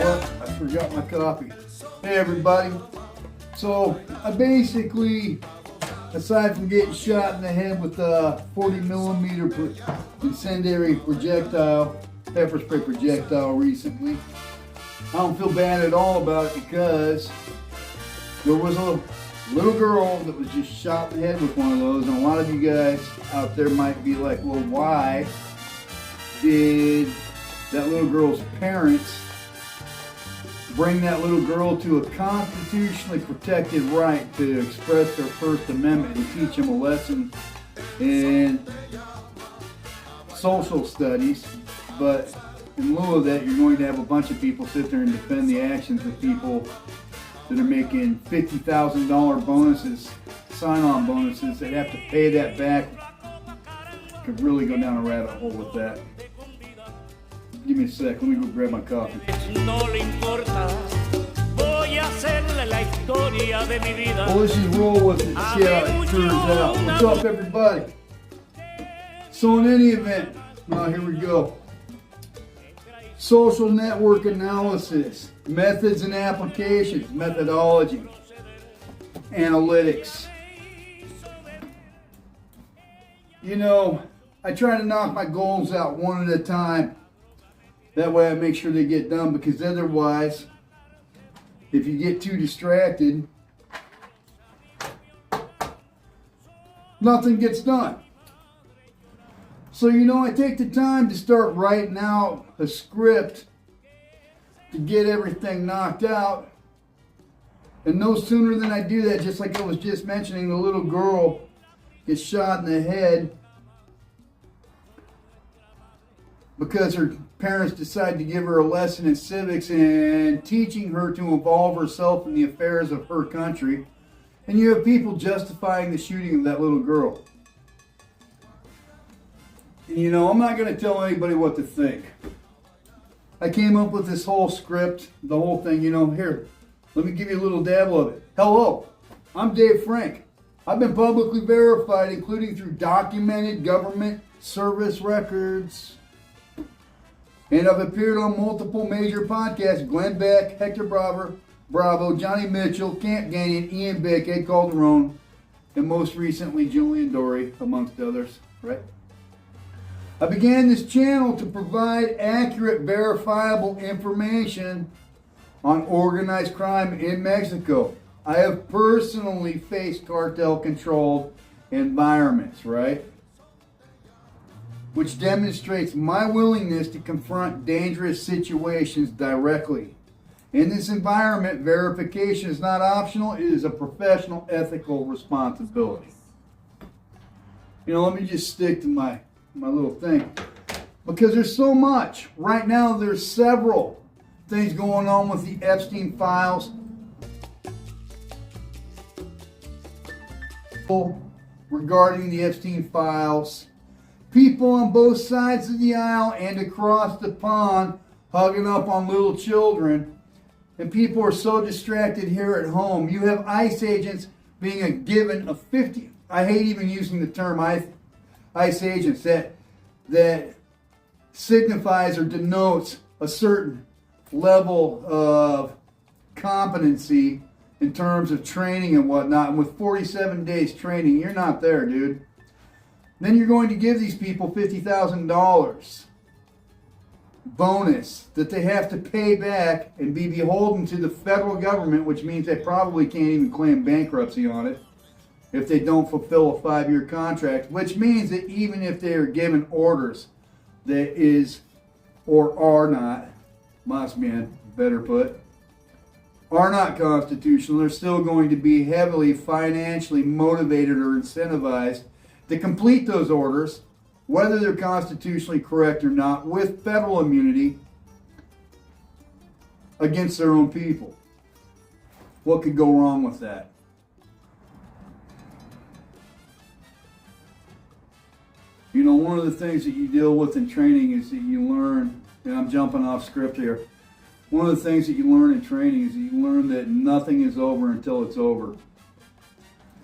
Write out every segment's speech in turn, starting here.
what? I forgot my coffee. Hey everybody. So I basically, aside from getting shot in the head with a 40mm incendiary projectile, pepper spray projectile recently, I don't feel bad at all about it because there was a little girl that was just shot in the head with one of those, and a lot of you guys out there might be like, well, why did that little girl's parents bring that little girl to a constitutionally protected right to express their First Amendment and teach them a lesson in social studies? But in lieu of that, you're going to have a bunch of people sit there and defend the actions of people that are making $50,000 bonuses, sign-on bonuses. They have to pay that back. Could really go down a rabbit hole with that. Give me a sec. Let me go grab my coffee. Well, let's just roll with it. See how it turns out. What's up, everybody? So in any event, now here we go. Social network analysis, methods and applications, methodology, analytics. You know, I try to knock my goals out one at a time. That way I make sure they get done, because otherwise, if you get too distracted, nothing gets done. So, you know, I take the time to start writing out a script to get everything knocked out. And no sooner than I do that, just like I was just mentioning, the little girl gets shot in the head because her parents decide to give her a lesson in civics and teaching her to involve herself in the affairs of her country. And you have people justifying the shooting of that little girl. You know, I'm not going to tell anybody what to think. I came up with this whole script, the whole thing, you know. Here, let me give you a little dabble of it. Hello, I'm Dave Frank. I've been publicly verified, including through documented government service records. And I've appeared on multiple major podcasts: Glenn Beck, Hector Bravo, Johnny Mitchell, Camp Gannon, Ian Bick, Ed Calderon, and most recently Julian Dory, amongst others, right? I began this channel to provide accurate, verifiable information on organized crime in Mexico. I have personally faced cartel-controlled environments, right? Which demonstrates my willingness to confront dangerous situations directly. In this environment, verification is not optional. It is a professional, ethical responsibility. You know, let me just stick to my little thing, because there's so much. Right now, there's several things going on with the Epstein files. Regarding the Epstein files, people on both sides of the aisle and across the pond hugging up on little children, and people are so distracted here at home. You have ICE agents being given a 50, I hate even using the term ICE agents, that signifies or denotes a certain level of competency in terms of training and whatnot. And with 47 days training, you're not there, dude. Then you're going to give these people $50,000 bonus that they have to pay back and be beholden to the federal government, which means they probably can't even claim bankruptcy on it if they don't fulfill a 5-year contract, which means that even if they are given orders that is or are not, must be better put, are not constitutional, they're still going to be heavily financially motivated or incentivized to complete those orders, whether they're constitutionally correct or not, with federal immunity against their own people. What could go wrong with that? You know, one of the things that you deal with in training is that you learn, and I'm jumping off script here, one of the things that you learn in training is that you learn that nothing is over until it's over.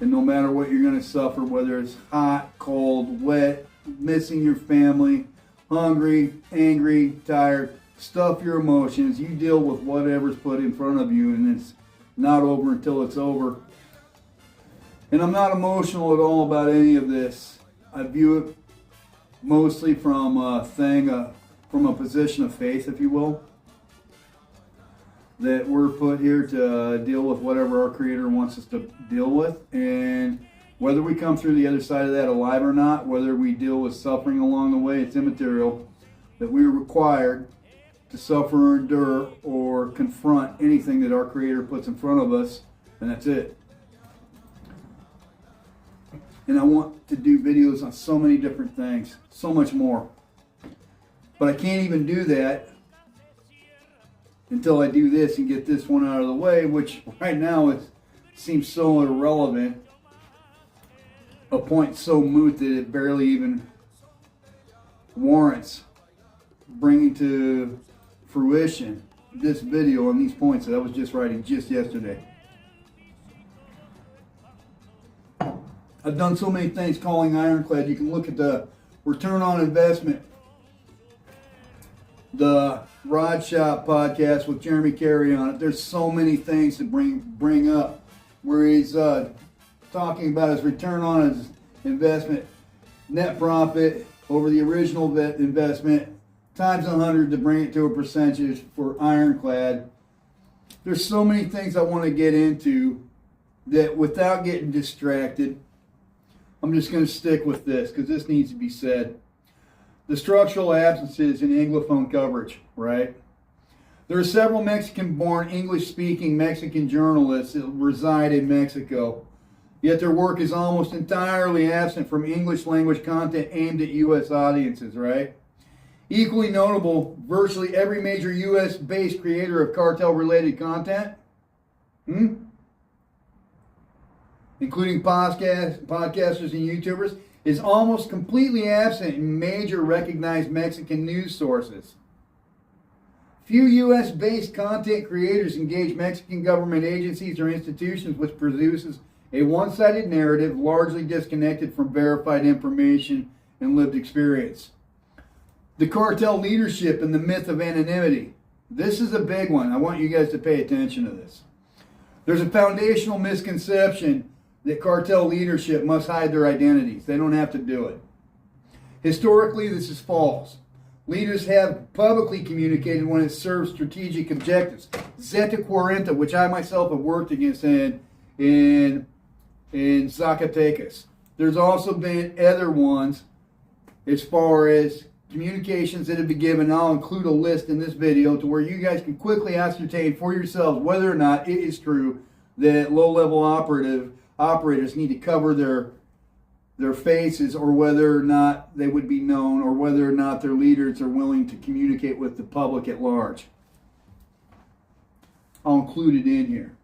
And no matter what you're going to suffer, whether it's hot, cold, wet, missing your family, hungry, angry, tired, stuff your emotions. You deal with whatever's put in front of you, and it's not over until it's over. And I'm not emotional at all about any of this. I view it mostly from from a position of faith, if you will. That we're put here to deal with whatever our Creator wants us to deal with. And whether we come through the other side of that alive or not, whether we deal with suffering along the way, it's immaterial. That we are required to suffer or endure or confront anything that our Creator puts in front of us, and that's it. And I want to do videos on so many different things, so much more. But I can't even do that until I do this and get this one out of the way, which right now it seems so irrelevant, a point so moot that it barely even warrants bringing to fruition this video on these points that I was just writing just yesterday. I've done so many things calling ironclad. You can look at the return on investment, the Rod Shop podcast with Jeremy Carey on it. There's so many things to bring up where he's talking about his return on his investment, net profit over the original investment, times 100 to bring it to a percentage for ironclad. There's so many things I want to get into that without getting distracted, I'm just going to stick with this because this needs to be said. The structural absences in Anglophone coverage, right? There are several Mexican-born, English-speaking Mexican journalists that reside in Mexico, yet their work is almost entirely absent from English-language content aimed at U.S. audiences, right? Equally notable, virtually every major U.S.-based creator of cartel-related content, including podcasters and YouTubers, is almost completely absent in major recognized Mexican news sources. Few U.S.-based content creators engage Mexican government agencies or institutions, which produces a one-sided narrative largely disconnected from verified information and lived experience. The cartel leadership and the myth of anonymity. This is a big one. I want you guys to pay attention to this. There's a foundational misconception that cartel leadership must hide their identities. They don't have to do it. Historically, this is false. Leaders have publicly communicated when it serves strategic objectives. Zeta Cuarenta, which I myself have worked against in Zacatecas. There's also been other ones as far as communications that have been given. I'll include a list in this video to where you guys can quickly ascertain for yourselves whether or not it is true that low-level operators need to cover their faces, or whether or not they would be known, or whether or not their leaders are willing to communicate with the public at large. I'll include it in here.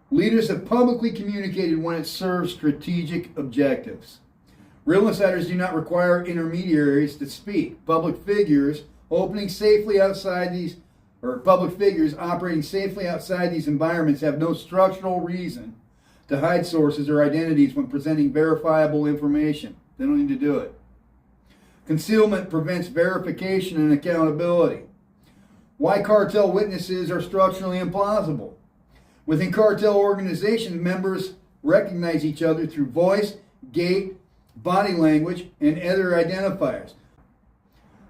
Leaders have publicly communicated when it serves strategic objectives. Real insiders do not require intermediaries to speak. Public figures operating safely outside these environments have no structural reason to hide sources or identities when presenting verifiable information. They don't need to do it. Concealment prevents verification and accountability. Why cartel witnesses are structurally implausible. Within cartel organizations, members recognize each other through voice, gait, body language, and other identifiers.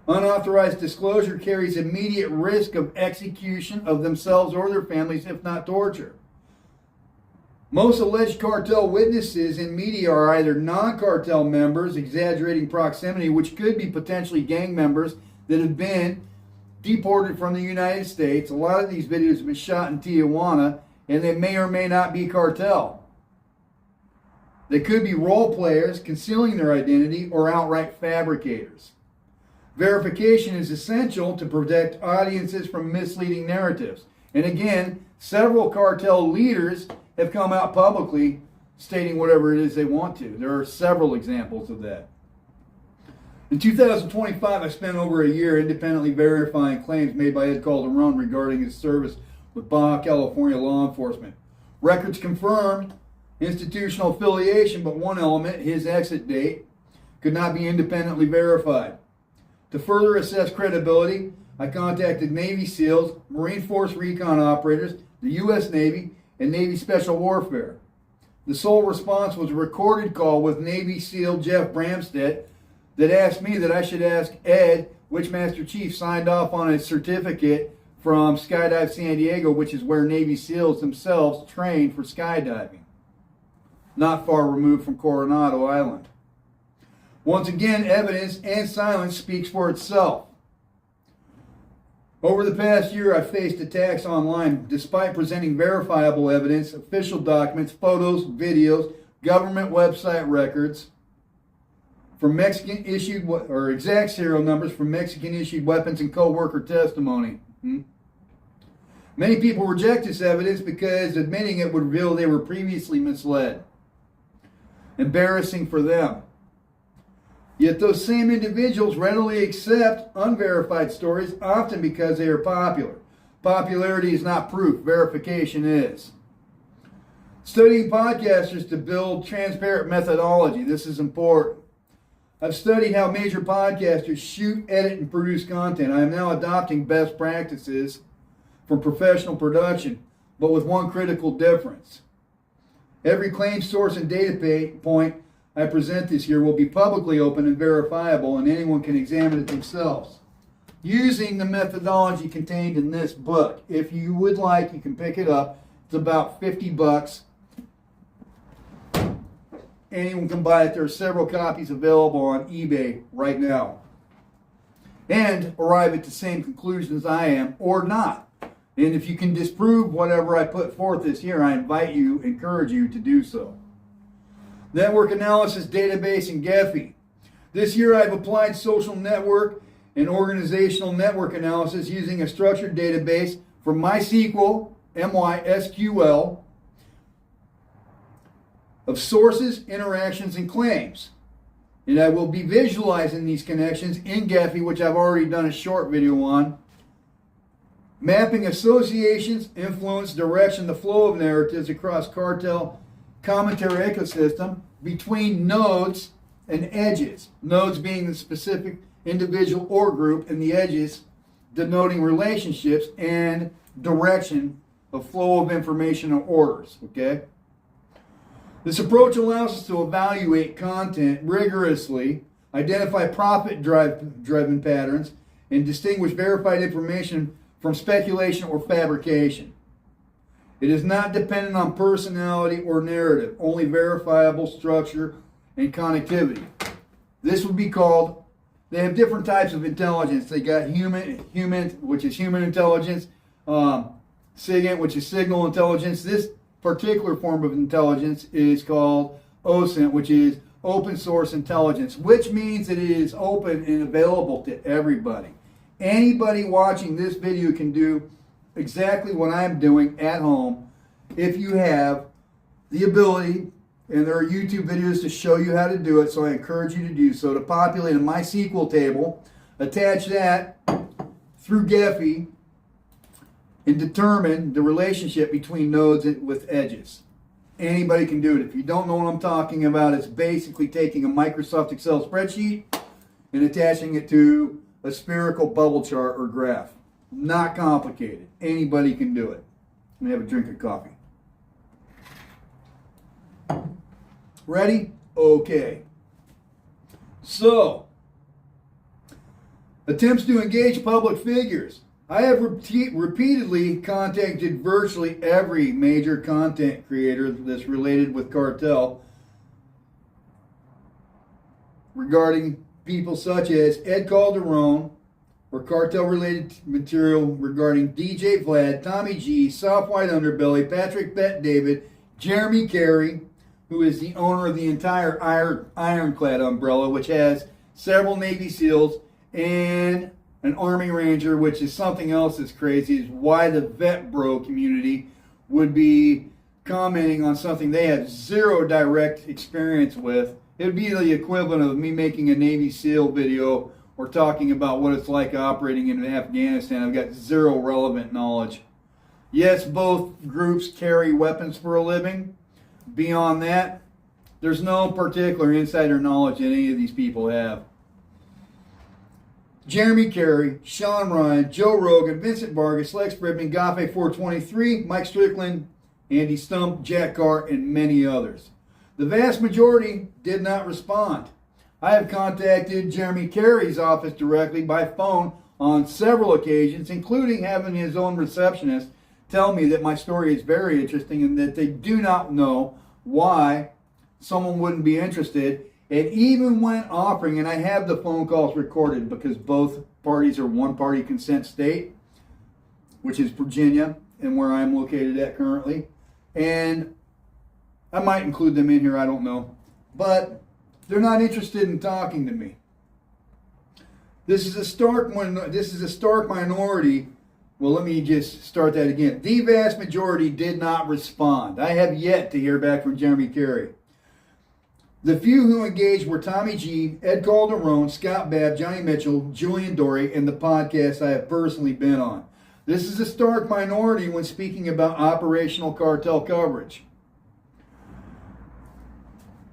Unauthorized disclosure carries immediate risk of execution of themselves or their families, if not torture. Most alleged cartel witnesses in media are either non-cartel members, exaggerating proximity, which could be potentially gang members that have been deported from the United States. A lot of these videos have been shot in Tijuana, and they may or may not be cartel. They could be role players concealing their identity or outright fabricators. Verification is essential to protect audiences from misleading narratives. And again, several cartel leaders have come out publicly stating whatever it is they want to. There are several examples of that. In 2025, I spent over a year independently verifying claims made by Ed Calderon regarding his service with Baja California law enforcement. Records confirmed institutional affiliation, but one element, his exit date, could not be independently verified. To further assess credibility, I contacted Navy SEALs, Marine Force recon operators, the U.S. Navy, and Navy Special Warfare. The sole response was a recorded call with Navy SEAL Jeff Bramstedt that asked me that I should ask Ed which Master Chief signed off on a certificate from Skydive San Diego, which is where Navy SEALs themselves train for skydiving, not far removed from Coronado Island. Once again, evidence and silence speaks for itself. Over the past year, I've faced attacks online despite presenting verifiable evidence, official documents, photos, videos, government website records from Mexican-issued or exact serial numbers from Mexican-issued weapons and co-worker testimony. Many people reject this evidence because admitting it would reveal they were previously misled. Embarrassing for them. Yet those same individuals readily accept unverified stories, often because they are popular. Popularity is not proof, verification is. Studying podcasters to build transparent methodology. This is important. I've studied how major podcasters shoot, edit, and produce content. I am now adopting best practices from professional production, but with one critical difference. Every claim, source, and data point I present this year will be publicly open and verifiable, and anyone can examine it themselves using the methodology contained in this book. If you would like, you can pick it up. It's about $50. Anyone can buy it. There are several copies available on eBay right now. And arrive at the same conclusions I am, or not. And if you can disprove whatever I put forth this year, I encourage you to do so. Network analysis, database, and Gephi. This year I've applied social network and organizational network analysis using a structured database from MySQL, MySQL, of sources, interactions, and claims. And I will be visualizing these connections in Gephi, which I've already done a short video on. Mapping associations, influence, direction, the flow of narratives across Cartel commentary ecosystem between nodes and edges. Nodes being the specific individual or group, and the edges denoting relationships and direction of flow of information or orders. Okay? This approach allows us to evaluate content rigorously, identify profit-driven patterns, and distinguish verified information from speculation or fabrication. It is not dependent on personality or narrative, only verifiable structure and connectivity. This would be called, they have different types of intelligence. They got human, which is human intelligence, SIGINT, which is signal intelligence. This particular form of intelligence is called OSINT, which is open source intelligence, which means it is open and available to everybody. Anybody watching this video can do exactly what I'm doing at home if you have the ability, and there are YouTube videos to show you how to do it, so I encourage you to do so, to populate a MySQL table, attach that through Gephi, and determine the relationship between nodes with edges. Anybody can do it. If you don't know what I'm talking about, it's basically taking a Microsoft Excel spreadsheet and attaching it to a spherical bubble chart or graph. Not complicated. Anybody can do it. Let me have a drink of coffee. Ready? Okay. So, attempts to engage public figures. I have repeatedly contacted virtually every major content creator that's related with Cartel regarding people such as Ed Calderon, or Cartel-related material regarding DJ Vlad, Tommy G, Soft White Underbelly, Patrick Bet David, Jeremy Carey, who is the owner of the entire Ironclad umbrella, which has several Navy SEALs and an Army Ranger, which is something else that's crazy, is why the vet bro community would be commenting on something they have zero direct experience with. It would be the equivalent of me making a Navy SEAL video or talking about what it's like operating in Afghanistan. I've got zero relevant knowledge. Yes, both groups carry weapons for a living. Beyond that, there's no particular insider knowledge that any of these people have. Jeremy Carey, Sean Ryan, Joe Rogan, Vincent Vargas, Lex Fridman, Gafe 423, Mike Strickland, Andy Stump, Jack Carr, and many others. The vast majority did not respond. I have contacted Jeremy Carey's office directly by phone on several occasions, including having his own receptionist tell me that my story is very interesting and that they do not know why someone wouldn't be interested. And even when offering, and I have the phone calls recorded because both parties are one-party consent state, which is Virginia and where I'm located at currently. And I might include them in here, I don't know. But they're not interested in talking to me. This is a stark minority. Well, let me just start that again. The vast majority did not respond. I have yet to hear back from Jeremy Carey. The few who engaged were Tommy G, Ed Calderon, Scott Babb, Johnny Mitchell, Julian Dory, and the podcasts I have personally been on. This is a stark minority when speaking about operational cartel coverage.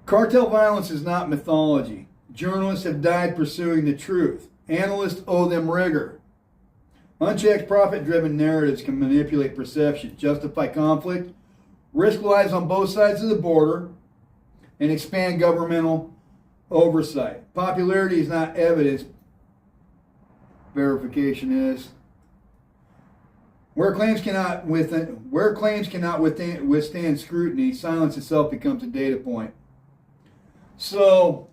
Cartel violence is not mythology. Journalists have died pursuing the truth. Analysts owe them rigor. Unchecked profit-driven narratives can manipulate perception, justify conflict, risk lives on both sides of the border, and expand governmental oversight. Popularity is not evidence. Verification is. Where claims cannot withstand scrutiny, silence itself becomes a data point. So,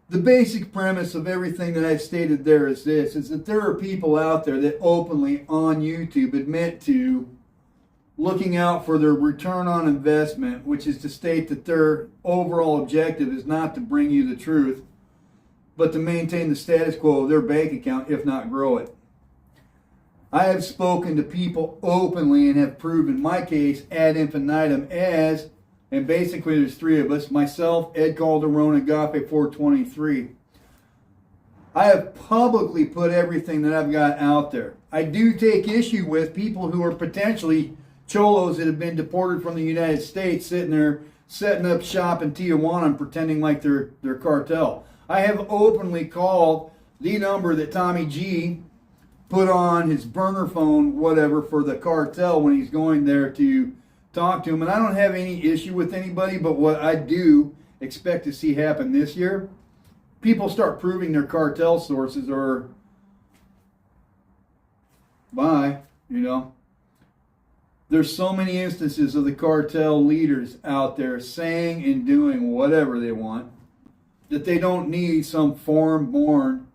the basic premise of everything that I've stated there is this, is that there are people out there that openly on YouTube admit to looking out for their return on investment, which is to state that their overall objective is not to bring you the truth, but to maintain the status quo of their bank account, if not grow it. I have spoken to people openly and have proven my case ad infinitum as, and basically there's three of us, myself, Ed Calderon, and Gafe 423. I have publicly put everything that I've got out there. I do take issue with people who are potentially cholos that have been deported from the United States sitting there setting up shop in Tijuana and pretending like they're cartel. I have openly called the number that Tommy G put on his burner phone, whatever, for the cartel when he's going there to talk to him. And I don't have any issue with anybody, but what I do expect to see happen this year, people start proving their cartel sources or There's so many instances of the cartel leaders out there saying and doing whatever they want that they don't need some foreign-born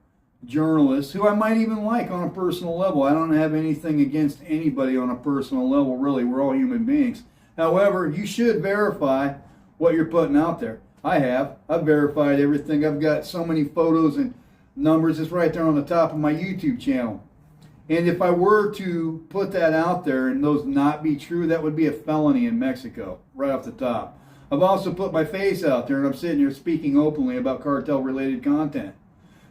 journalist who I might even like on a personal level. I don't have anything against anybody on a personal level, really. We're all human beings. However, you should verify what you're putting out there. I have. I've verified everything. I've got so many photos and numbers. It's right there on the top of my YouTube channel. And if I were to put that out there and those not be true, that would be a felony in Mexico, right off the top. I've also put my face out there and I'm sitting here speaking openly about cartel-related content.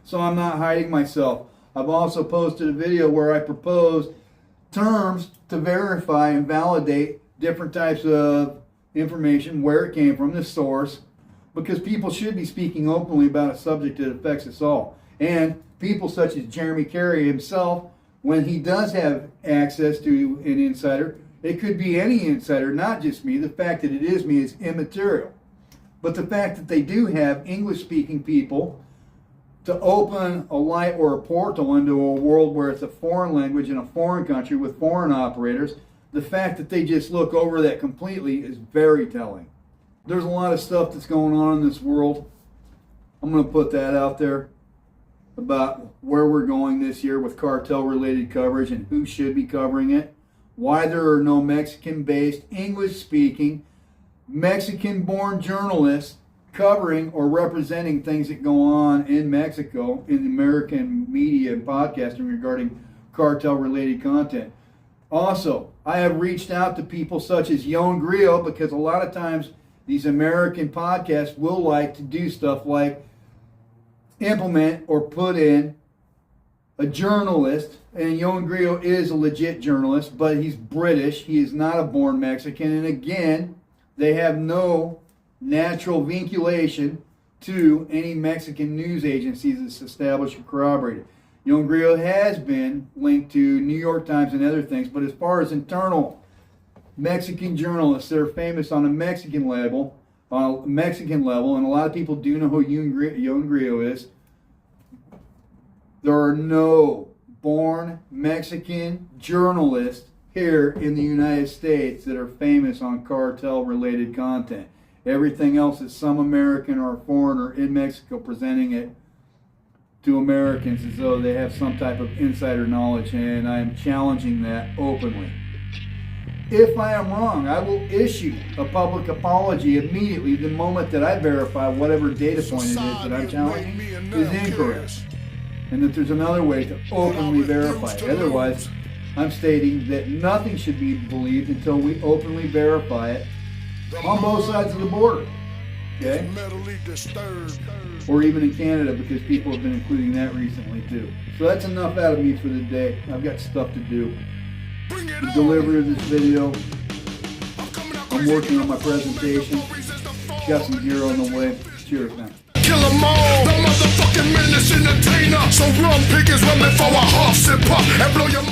So I'm not hiding myself. I've also posted a video where I propose terms to verify and validate different types of information, where it came from, the source, because people should be speaking openly about a subject that affects us all. And people such as Jeremy Carey himself, when he does have access to an insider, it could be any insider, not just me. The fact that it is me is immaterial. But the fact that they do have English-speaking people to open a light or a portal into a world where it's a foreign language in a foreign country with foreign operators, the fact that they just look over that completely is very telling. There's a lot of stuff that's going on in this world. I'm going to put that out there about where we're going this year with cartel-related coverage and who should be covering it, why there are no Mexican-based, English-speaking, Mexican-born journalists covering or representing things that go on in Mexico in the American media and podcasting regarding cartel-related content. Also, I have reached out to people such as Yon Grillo because a lot of times these American podcasts will like to do stuff like implement or put in a journalist, and Yon Grillo is a legit journalist, but he's British. He is not a born Mexican, and again, they have no natural vinculation to any Mexican news agencies that's established or corroborated. Young Grillo has been linked to New York Times and other things, but as far as internal Mexican journalists that are famous on a Mexican level, and a lot of people do know who Young Grillo is, there are no born Mexican journalists here in the United States that are famous on cartel-related content. Everything else is some American or foreigner in Mexico presenting it to Americans as though they have some type of insider knowledge, and I am challenging that openly. If I am wrong, I will issue a public apology immediately the moment that I verify whatever data point it is that I'm challenging is incorrect, and that there's another way to openly verify it. Otherwise, I'm stating that nothing should be believed until we openly verify it on both sides of the border, okay? Or even in Canada, because people have been including that recently too. So that's enough out of me for the day. I've got stuff to do. The delivery of this video, I'm working on my presentation. Got some gear on the way. Cheers, man. Kill 'em all, the motherfucking menace entertainer. So rum pickers running for a half sip pop and blow your